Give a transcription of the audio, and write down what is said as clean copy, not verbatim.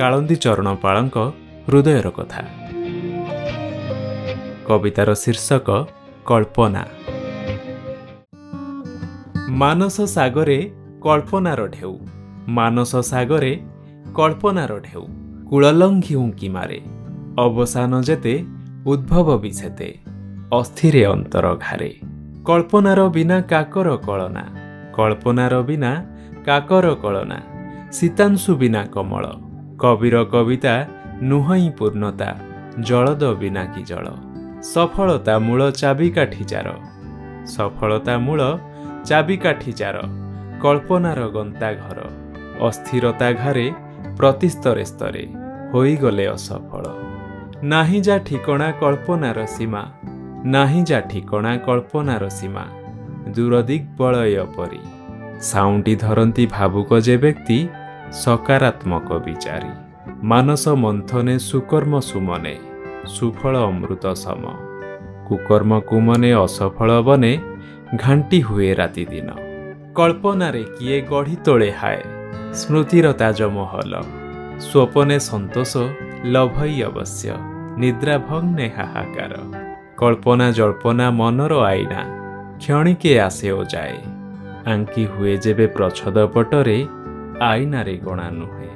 କାଳନ୍ଦୀ ଚରଣପାଳଙ୍କ ହୃଦୟର କଥା। କବିତାର ଶୀର୍ଷକ କଳ୍ପନା। ମାନସ ସାଗରେ କଳ୍ପନାର ଢେଉ, ମାନସ ସାଗରେ କଳ୍ପନାର ଢେଉ, କୂଳଲଙ୍ଘି ଉଙ୍କି ମାରେ, ଅବସାନ ଯେତେ ଉଦ୍ଭବ ବି ସେତେ, ଅସ୍ଥିରେ ଅନ୍ତର ଘାରେ। କଳ୍ପନାର ବିନା କାକର କଳନା, କଳ୍ପନାର ବିନା କାକର କଳନା, ଶୀତାଂଶୁ ବିନା କମଳ, କବିର କବିତା ନୁହଁଇ ପୂର୍ଣ୍ଣତା, ଜଳଦ ବିନା କି ଜଳ। ସଫଳତା ମୂଳ ଚାବିକାଠି ଯାର, ସଫଳତା ମୂଳ ଚାବିକାଠି ଯାର, କଳ୍ପନାର ଗନ୍ତା ଘର, ଅସ୍ଥିରତା ଘାରେ ପ୍ରତି ସ୍ତରେ ସ୍ତରେ, ହୋଇଗଲେ ଅସଫଳ। ନାହିଁ ଯା ଠିକଣା କଳ୍ପନାର ସୀମା, ନାହିଁ ଯା ଠିକଣା କଳ୍ପନାର ସୀମା, ଦୂର ଦିଗ୍ବଳୟ ପରି, ସାଉଁଟି ଧରନ୍ତି ଭାବୁକ ଯେ ବ୍ୟକ୍ତି, ସକାରାତ୍ମକ ବିଚାରୀ। ମାନସ ମନ୍ଥନେ ସୁକର୍ମ ସୁମନେ, ସୁଫଳ ଅମୃତ ସମ, କୁକର୍ମ କୁମନେ ଅସଫଳ ବନେ, ଘାଣ୍ଟି ହୁଏ ରାତି ଦିନ। କଳ୍ପନାରେ କିଏ ଗଢ଼ି ତୋଳେ ହାୟ, ସ୍ମୃତିର ତାଜମହଲ, ସ୍ୱପନେ ସନ୍ତୋଷ ଲଭଇ ଅବଶ୍ୟ, ନିଦ୍ରା ଭଗ୍ନେ ହାହାକାର। କଳ୍ପନା ଜଳ୍ପନା ମନର ଆଇନା, କ୍ଷଣିକେ ଆସେ ଓ ଯାଏ, ଆଙ୍କି ହୁଏ ଯେବେ ପ୍ରଚ୍ଛଦ ପଟରେ, ଆଇନାରେ ଗଣା ନୁହେଁ।